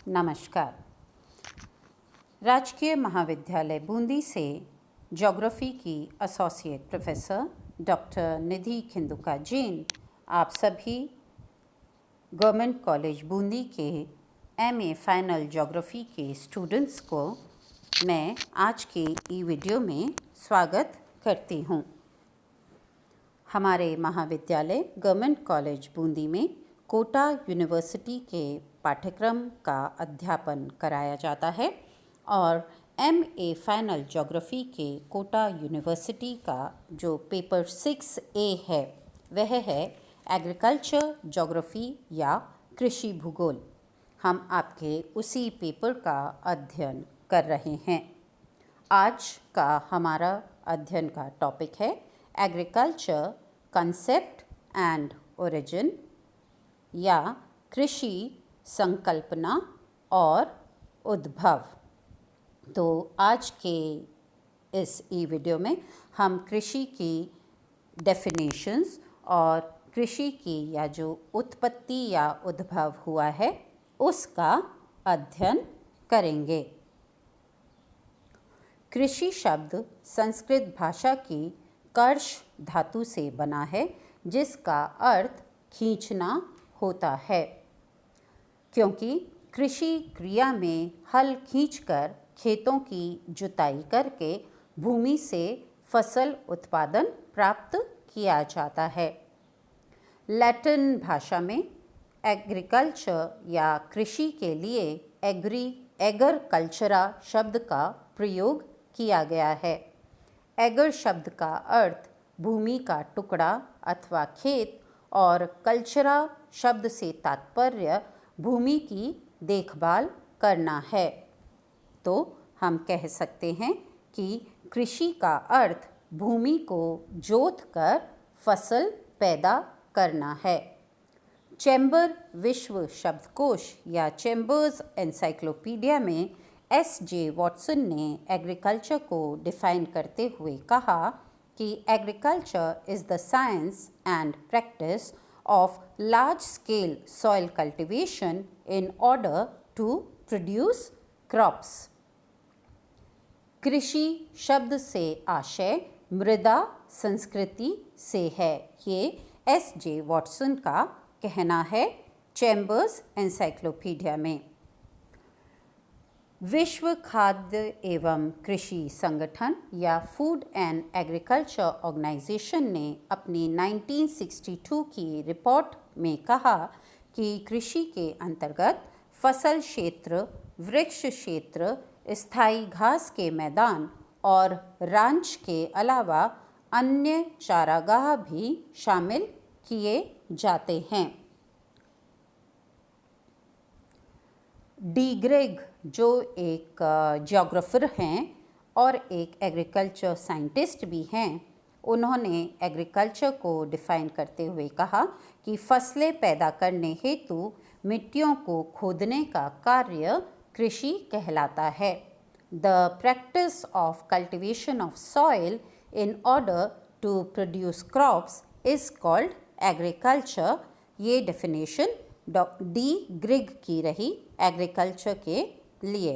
नमस्कार। राजकीय महाविद्यालय बूंदी से ज्योग्राफी की एसोसिएट प्रोफेसर डॉक्टर निधि खिंदुका जैन आप सभी गवर्नमेंट कॉलेज बूंदी के एमए फाइनल ज्योग्राफी के स्टूडेंट्स को मैं आज के ई वीडियो में स्वागत करती हूँ। हमारे महाविद्यालय गवर्नमेंट कॉलेज बूंदी में कोटा यूनिवर्सिटी के पाठ्यक्रम का अध्यापन कराया जाता है और एमए फाइनल ज्योग्राफी के कोटा यूनिवर्सिटी का जो पेपर 6A है वह है एग्रीकल्चर ज्योग्राफी या कृषि भूगोल। हम आपके उसी पेपर का अध्ययन कर रहे हैं। आज का हमारा अध्ययन का टॉपिक है एग्रीकल्चर कंसेप्ट एंड ओरिजिन या कृषि संकल्पना और उद्भव। तो आज के इस ई वीडियो में हम कृषि की डेफिनेशंस और कृषि की या जो उत्पत्ति या उद्भव हुआ है उसका अध्ययन करेंगे। कृषि शब्द संस्कृत भाषा की कर्ष धातु से बना है जिसका अर्थ खींचना होता है, क्योंकि कृषि क्रिया में हल खींचकर खेतों की जुताई करके भूमि से फसल उत्पादन प्राप्त किया जाता है। लैटिन भाषा में एग्रीकल्चर या कृषि के लिए एगर कल्चरा शब्द का प्रयोग किया गया है। एगर शब्द का अर्थ भूमि का टुकड़ा अथवा खेत और कल्चरा शब्द से तात्पर्य भूमि की देखभाल करना है। तो हम कह सकते हैं कि कृषि का अर्थ भूमि को जोतकर फसल पैदा करना है। चैम्बर विश्व शब्दकोश या चैम्बर्स एनसाइक्लोपीडिया में S.J. वॉटसन ने एग्रीकल्चर को डिफाइन करते हुए कहा कि agriculture is the science and practice of large-scale soil cultivation in order to produce crops. कृषि शब्द से आशय मृदा संस्कृति से है, ये S.J. वॉटसन का कहना है चैम्बर्स एनसाइक्लोपीडिया में। विश्व खाद्य एवं कृषि संगठन या फूड एंड एग्रीकल्चर ऑर्गेनाइजेशन ने अपनी 1962 की रिपोर्ट में कहा कि कृषि के अंतर्गत फसल क्षेत्र, वृक्ष क्षेत्र, स्थायी घास के मैदान और रांच के अलावा अन्य चारागाह भी शामिल किए जाते हैं। डी ग्रेग जो एक ज्योग्राफर हैं और एक एग्रीकल्चर साइंटिस्ट भी हैं, उन्होंने एग्रीकल्चर को डिफाइन करते हुए कहा कि फसलें पैदा करने हेतु मिट्टियों को खोदने का कार्य कृषि कहलाता है। The practice of cultivation of soil in order to produce crops is called agriculture. ये डेफिनेशन डी ग्रिग की रही एग्रीकल्चर के लिए।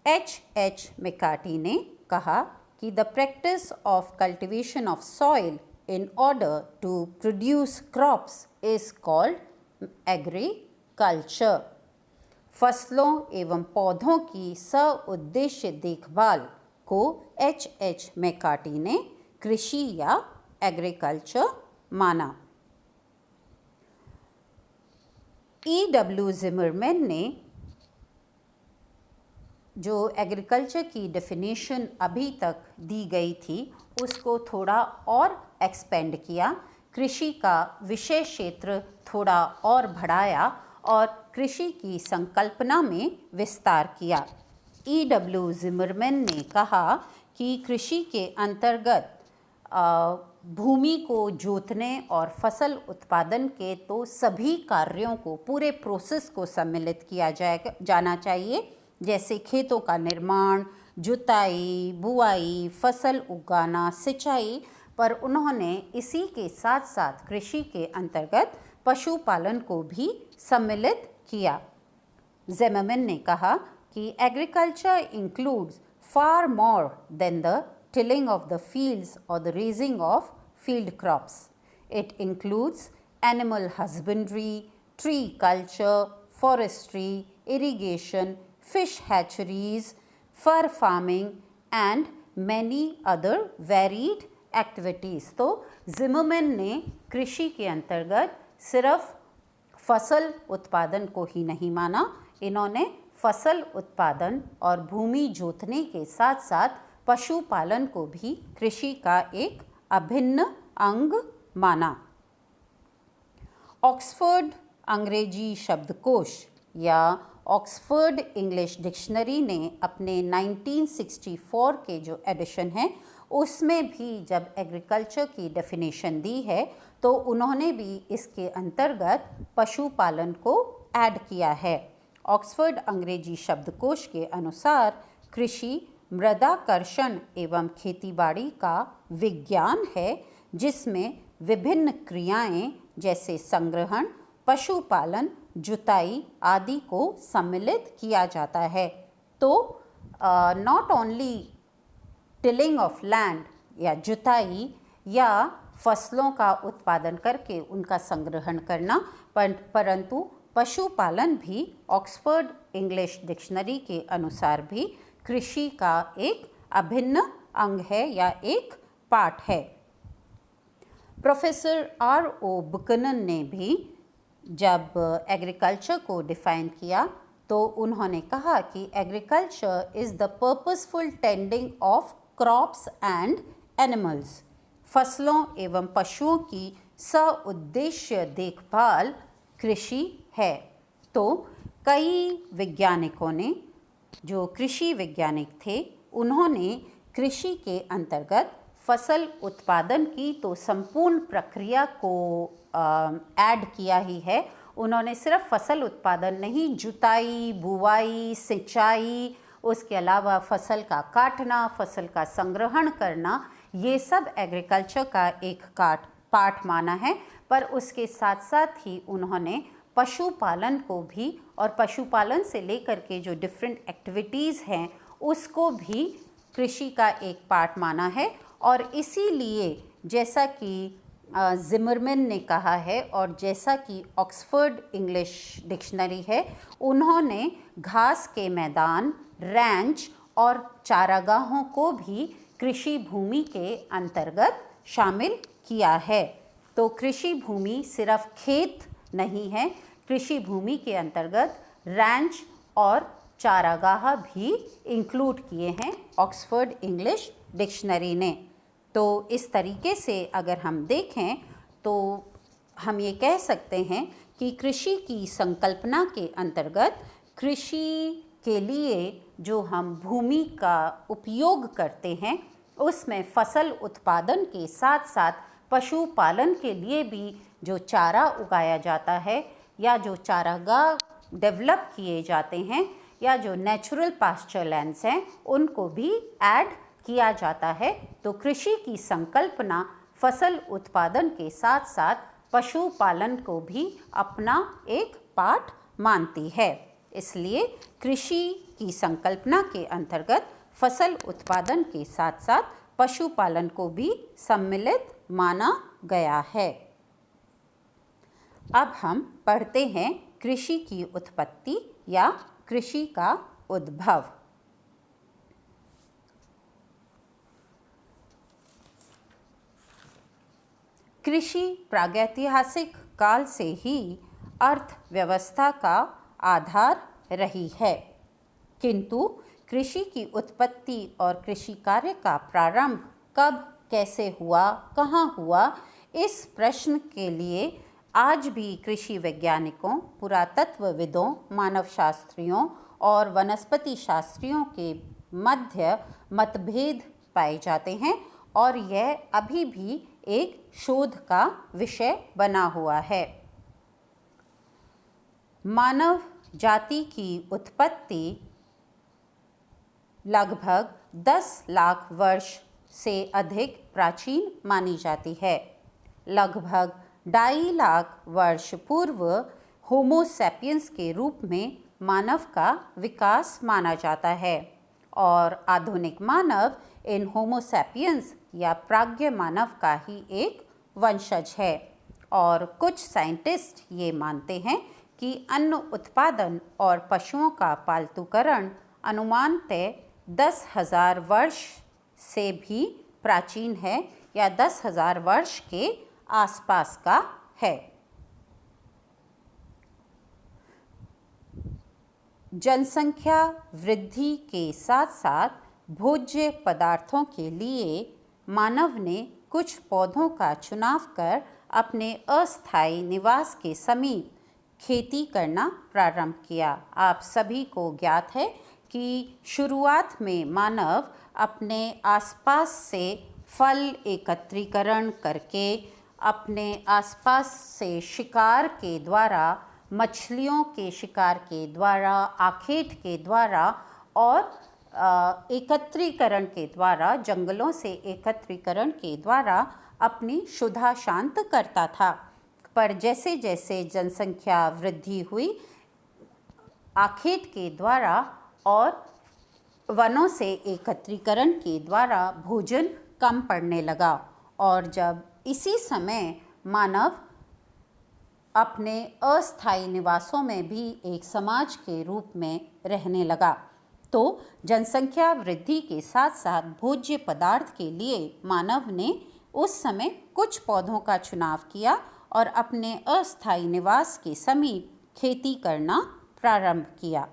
H. मैकार्टी ने कहा कि the practice of cultivation of soil in order to produce crops is called agriculture. फसलों एवं पौधों की सउद्देश्य देखभाल को H. मैकार्टी ने कृषि या एग्रीकल्चर माना। E.W. ज़िमरमैन ने जो एग्रीकल्चर की डेफिनेशन अभी तक दी गई थी उसको थोड़ा और एक्सपेंड किया, कृषि का विषय क्षेत्र थोड़ा और बढ़ाया और कृषि की संकल्पना में विस्तार किया। E.W. ज़िमरमैन ने कहा कि कृषि के अंतर्गत भूमि को जोतने और फसल उत्पादन के तो सभी कार्यों को, पूरे प्रोसेस को सम्मिलित किया जाना चाहिए, जैसे खेतों का निर्माण, जुताई, बुआई, फसल उगाना, सिंचाई, पर उन्होंने इसी के साथ साथ कृषि के अंतर्गत पशुपालन को भी सम्मिलित किया। जिमरमैन ने कहा कि agriculture includes far more than the tilling of the fields or the raising of field crops. It includes animal husbandry, tree culture, forestry, irrigation, fish hatcheries, fur farming and many other varied activities. तो Zimmerman ने कृषि के अंतर्गत सिर्फ फसल उत्पादन को ही नहीं माना, इन्होंने फसल उत्पादन और भूमि जोतने के साथ साथ पशुपालन को भी कृषि का एक अभिन्न अंग माना। ऑक्सफोर्ड अंग्रेजी शब्दकोश या ऑक्सफोर्ड इंग्लिश डिक्शनरी ने अपने 1964 के जो एडिशन है उसमें भी जब एग्रीकल्चर की डेफिनेशन दी है तो उन्होंने भी इसके अंतर्गत पशुपालन को ऐड किया है। ऑक्सफोर्ड अंग्रेजी शब्दकोश के अनुसार कृषि मृदाकर्षण एवं खेतीबाड़ी का विज्ञान है जिसमें विभिन्न क्रियाएं जैसे संग्रहण, पशुपालन, जुताई आदि को सम्मिलित किया जाता है। तो not only tilling of land या जुताई या फसलों का उत्पादन करके उनका संग्रहण करना, परंतु पशुपालन भी ऑक्सफोर्ड इंग्लिश डिक्शनरी के अनुसार भी कृषि का एक अभिन्न अंग है या एक पार्ट है। Professor R.O. बुकनन ने भी जब एग्रीकल्चर को डिफाइन किया तो उन्होंने कहा कि agriculture is the purposeful tending of crops and animals. फसलों एवं पशुओं की सउद्देश्य देखभाल कृषि है। तो कई वैज्ञानिकों ने, जो कृषि वैज्ञानिक थे, उन्होंने कृषि के अंतर्गत फसल उत्पादन की तो संपूर्ण प्रक्रिया को ऐड किया ही है। उन्होंने सिर्फ फसल उत्पादन नहीं, जुताई, बुवाई, सिंचाई, उसके अलावा फसल का काटना, फसल का संग्रहण करना, ये सब एग्रीकल्चर का एक पार्ट माना है। पर उसके साथ साथ ही उन्होंने पशुपालन को भी और पशुपालन से लेकर के जो डिफरेंट एक्टिविटीज़ हैं उसको भी कृषि का एक पार्ट माना है। और इसीलिए जैसा कि जिमरमैन ने कहा है और जैसा कि ऑक्सफोर्ड इंग्लिश डिक्शनरी है, उन्होंने घास के मैदान, रैंच और चारागाहों को भी कृषि भूमि के अंतर्गत शामिल किया है। तो कृषि भूमि सिर्फ खेत नहीं है, कृषि भूमि के अंतर्गत रैंच और चारागाह भी इंक्लूड किए हैं ऑक्सफोर्ड इंग्लिश डिक्शनरी ने। तो इस तरीके से अगर हम देखें तो हम ये कह सकते हैं कि कृषि की संकल्पना के अंतर्गत कृषि के लिए जो हम भूमि का उपयोग करते हैं उसमें फसल उत्पादन के साथ साथ पशुपालन के लिए भी जो चारा उगाया जाता है या जो चारागाह डेवलप किए जाते हैं या जो नेचुरल पास्चर लैंड्स हैं उनको भी ऐड किया जाता है। तो कृषि की संकल्पना फसल उत्पादन के साथ साथ पशुपालन को भी अपना एक पार्ट मानती है। इसलिए कृषि की संकल्पना के अंतर्गत फसल उत्पादन के साथ साथ पशुपालन को भी सम्मिलित माना गया है। अब हम पढ़ते हैं कृषि की उत्पत्ति या कृषि का उद्भव। कृषि प्रागैतिहासिक काल से ही अर्थव्यवस्था का आधार रही है, किंतु कृषि की उत्पत्ति और कृषि कार्य का प्रारंभ कब, कैसे हुआ, कहाँ हुआ, इस प्रश्न के लिए आज भी कृषि वैज्ञानिकों, पुरातत्वविदों, मानवशास्त्रियों और वनस्पति शास्त्रियों के मध्य मतभेद पाए जाते हैं और यह अभी भी एक शोध का विषय बना हुआ है। मानव जाति की उत्पत्ति लगभग 10 लाख वर्ष से अधिक प्राचीन मानी जाती है। लगभग 2.5 लाख वर्ष पूर्व होमो सैपियंस के रूप में मानव का विकास माना जाता है और आधुनिक मानव इन होमो सैपियंस या प्राज्ञ मानव का ही एक वंशज है। और कुछ साइंटिस्ट ये मानते हैं कि अन्न उत्पादन और पशुओं का पालतूकरण अनुमानतः 10,000 वर्ष से भी प्राचीन है या 10,000 वर्ष के आसपास का है। जनसंख्या वृद्धि के साथ साथ भोज्य पदार्थों के लिए मानव ने कुछ पौधों का चुनाव कर अपने अस्थायी निवास के समीप खेती करना प्रारंभ किया। आप सभी को ज्ञात है कि शुरुआत में मानव अपने आसपास से फल एकत्रीकरण करके, अपने आसपास से शिकार के द्वारा, मछलियों के शिकार के द्वारा, आखेट के द्वारा और एकत्रीकरण के द्वारा, जंगलों से एकत्रीकरण के द्वारा अपनी क्षुधा शांत करता था। पर जैसे जैसे जनसंख्या वृद्धि हुई, आखेट के द्वारा और वनों से एकत्रीकरण के द्वारा भोजन कम पड़ने लगा और जब इसी समय मानव अपने अस्थायी निवासों में भी एक समाज के रूप में रहने लगा, तो जनसंख्या वृद्धि के साथ साथ भोज्य पदार्थ के लिए मानव ने उस समय कुछ पौधों का चुनाव किया और अपने अस्थायी निवास के समीप खेती करना प्रारंभ किया।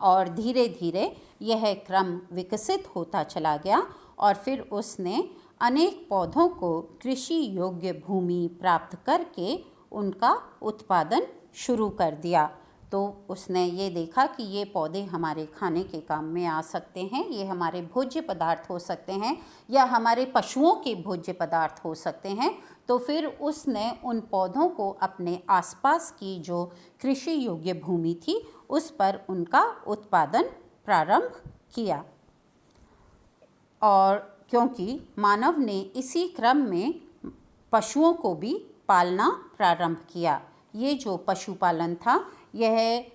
और धीरे धीरे यह क्रम विकसित होता चला गया और फिर उसने अनेक पौधों को कृषि योग्य भूमि प्राप्त करके उनका उत्पादन शुरू कर दिया। तो उसने ये देखा कि ये पौधे हमारे खाने के काम में आ सकते हैं, ये हमारे भोज्य पदार्थ हो सकते हैं या हमारे पशुओं के भोज्य पदार्थ हो सकते हैं। तो फिर उसने उन पौधों को अपने आसपास की जो कृषि योग्य भूमि थी उस पर उनका उत्पादन प्रारंभ किया। और क्योंकि मानव ने इसी क्रम में पशुओं को भी पालना प्रारंभ किया, ये जो पशुपालन था यह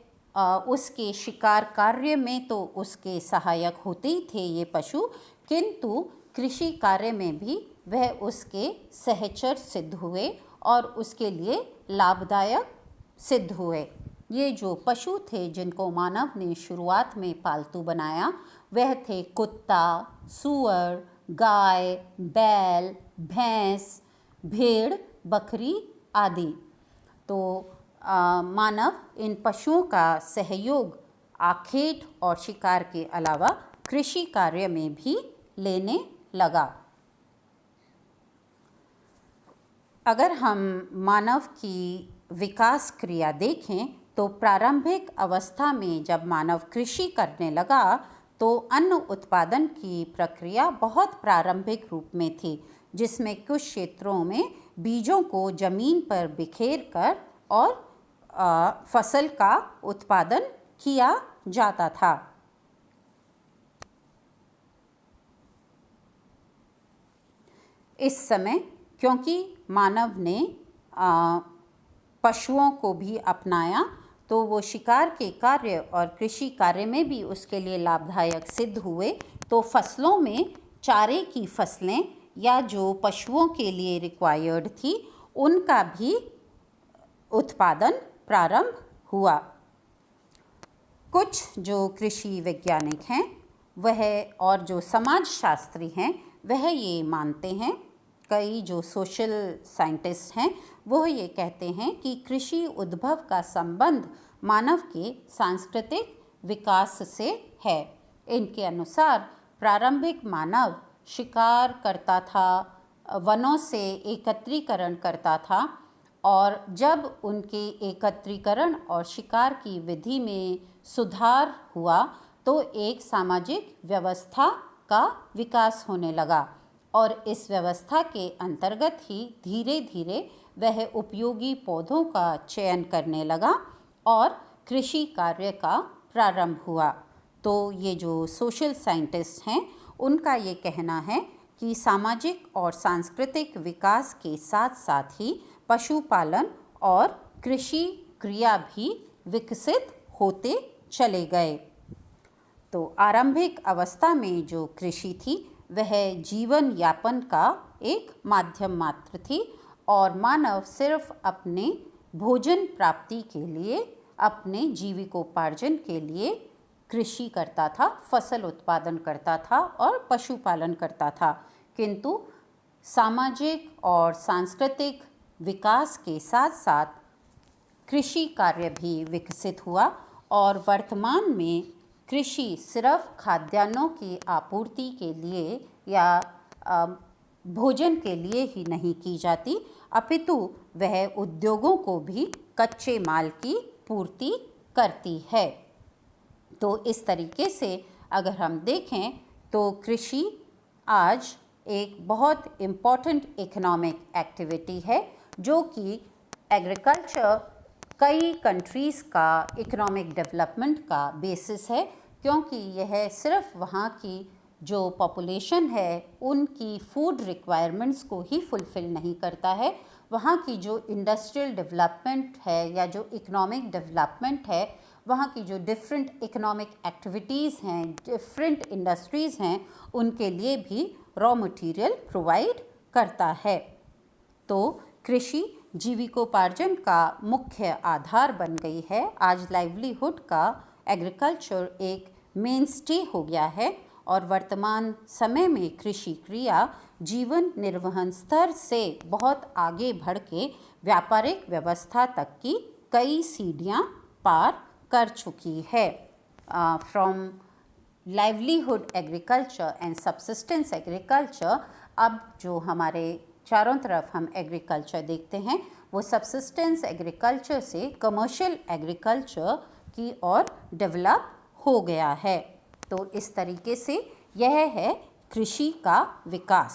उसके शिकार कार्य में तो उसके सहायक होते ही थे ये पशु, किंतु कृषि कार्य में भी वह उसके सहचर सिद्ध हुए और उसके लिए लाभदायक सिद्ध हुए। ये जो पशु थे जिनको मानव ने शुरुआत में पालतू बनाया वह थे कुत्ता, सूअर, गाय, बैल, भैंस, भेड़, बकरी आदि। तो मानव इन पशुओं का सहयोग आखेट और शिकार के अलावा कृषि कार्य में भी लेने लगा। अगर हम मानव की विकास क्रिया देखें तो प्रारंभिक अवस्था में जब मानव कृषि करने लगा तो अन्न उत्पादन की प्रक्रिया बहुत प्रारंभिक रूप में थी, जिसमें कुछ क्षेत्रों में बीजों को जमीन पर बिखेर कर और फसल का उत्पादन किया जाता था। इस समय क्योंकि मानव ने पशुओं को भी अपनाया तो वो शिकार के कार्य और कृषि कार्य में भी उसके लिए लाभदायक सिद्ध हुए। तो फसलों में चारे की फसलें या जो पशुओं के लिए रिक्वायर्ड थी उनका भी उत्पादन प्रारंभ हुआ। कुछ जो कृषि वैज्ञानिक हैं वह और जो समाजशास्त्री हैं वह ये मानते हैं, कई जो सोशल साइंटिस्ट हैं वह ये कहते हैं कि कृषि उद्भव का संबंध मानव के सांस्कृतिक विकास से है। इनके अनुसार प्रारंभिक मानव शिकार करता था, वनों से एकत्रीकरण करता था और जब उनके एकत्रीकरण और शिकार की विधि में सुधार हुआ तो एक सामाजिक व्यवस्था का विकास होने लगा और इस व्यवस्था के अंतर्गत ही धीरे धीरे वह उपयोगी पौधों का चयन करने लगा और कृषि कार्य का प्रारंभ हुआ। तो ये जो सोशल साइंटिस्ट हैं उनका ये कहना है कि सामाजिक और सांस्कृतिक विकास के साथ साथ ही पशुपालन और कृषि क्रिया भी विकसित होते चले गए। तो आरंभिक अवस्था में जो कृषि थी वह जीवन यापन का एक माध्यम मात्र थी और मानव सिर्फ अपने भोजन प्राप्ति के लिए, अपने जीविकोपार्जन के लिए कृषि करता था, फसल उत्पादन करता था और पशुपालन करता था। किंतु सामाजिक और सांस्कृतिक विकास के साथ साथ कृषि कार्य भी विकसित हुआ और वर्तमान में कृषि सिर्फ खाद्यान्नों की आपूर्ति के लिए या भोजन के लिए ही नहीं की जाती, अपितु वह उद्योगों को भी कच्चे माल की पूर्ति करती है। तो इस तरीके से अगर हम देखें तो कृषि आज एक बहुत इम्पॉर्टेंट इकोनॉमिक एक्टिविटी है जो कि एग्रीकल्चर कई कंट्रीज़ का इकोनॉमिक डेवलपमेंट का बेसिस है, क्योंकि यह सिर्फ वहाँ की जो पॉपुलेशन है उनकी फूड रिक्वायरमेंट्स को ही फुलफ़िल नहीं करता है, वहाँ की जो इंडस्ट्रियल डेवलपमेंट है या जो इकोनॉमिक डेवलपमेंट है, वहाँ की जो डिफरेंट इकोनॉमिक एक्टिविटीज़ हैं, डिफरेंट इंडस्ट्रीज़ हैं, उनके लिए भी रॉ मटेरियल प्रोवाइड करता है। तो कृषि जीविकोपार्जन का मुख्य आधार बन गई है। आज लाइवलीहुड का एग्रीकल्चर एक मेनस्टे हो गया है और वर्तमान समय में कृषि क्रिया जीवन निर्वहन स्तर से बहुत आगे बढ़ के व्यापारिक व्यवस्था तक की कई सीढ़ियाँ पार कर चुकी है। From livelihood agriculture and subsistence agriculture, अब जो हमारे चारों तरफ हम एग्रीकल्चर देखते हैं वो सबसिस्टेंस एग्रीकल्चर से कमर्शियल एग्रीकल्चर की ओर डेवलप हो गया है। तो इस तरीके से यह है कृषि का विकास।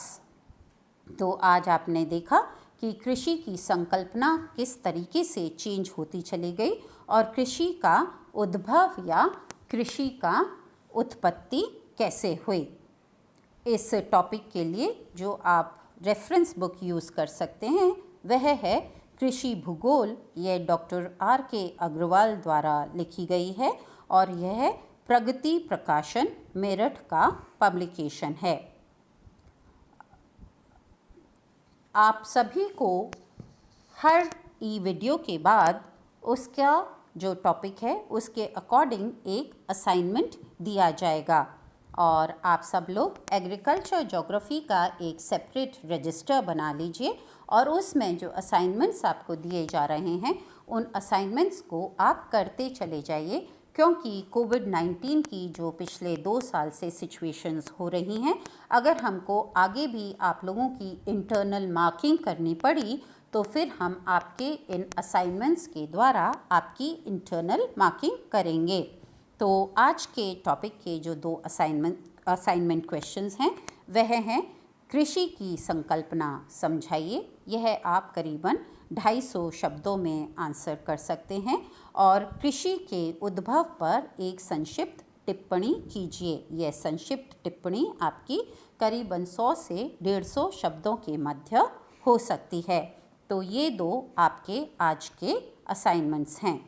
तो आज आपने देखा कि कृषि की संकल्पना किस तरीके से चेंज होती चली गई और कृषि का उद्भव या कृषि का उत्पत्ति कैसे हुई। इस टॉपिक के लिए जो आप रेफरेंस बुक यूज़ कर सकते हैं वह है कृषि भूगोल। यह डॉक्टर R.K. अग्रवाल द्वारा लिखी गई है और यह प्रगति प्रकाशन मेरठ का पब्लिकेशन है। आप सभी को हर ई वीडियो के बाद उसका जो टॉपिक है उसके अकॉर्डिंग एक असाइनमेंट दिया जाएगा और आप सब लोग एग्रीकल्चर ज्योग्राफी का एक सेपरेट रजिस्टर बना लीजिए और उसमें जो असाइनमेंट्स आपको दिए जा रहे हैं उन असाइनमेंट्स को आप करते चले जाइए, क्योंकि कोविड-19 की जो पिछले 2 साल से सिचुएशंस हो रही हैं, अगर हमको आगे भी आप लोगों की इंटरनल मार्किंग करनी पड़ी तो फिर हम आपके इन असाइनमेंट्स के द्वारा आपकी इंटरनल मार्किंग करेंगे। तो आज के टॉपिक के जो 2 असाइनमेंट क्वेश्चंस हैं वह हैं कृषि की संकल्पना समझाइए। यह आप करीबन 250 शब्दों में आंसर कर सकते हैं और कृषि के उद्भव पर एक संक्षिप्त टिप्पणी कीजिए। यह संक्षिप्त टिप्पणी आपकी करीबन 100 से 150 शब्दों के मध्य हो सकती है। तो ये 2 आपके आज के असाइनमेंट्स हैं।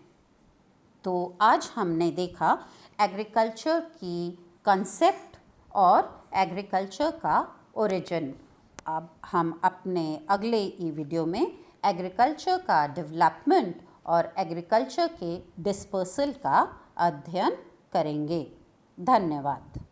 तो आज हमने देखा एग्रीकल्चर की कंसेप्ट और एग्रीकल्चर का ओरिजिन। अब हम अपने अगले ई वीडियो में एग्रीकल्चर का डेवलपमेंट और एग्रीकल्चर के डिस्पर्सल का अध्ययन करेंगे। धन्यवाद।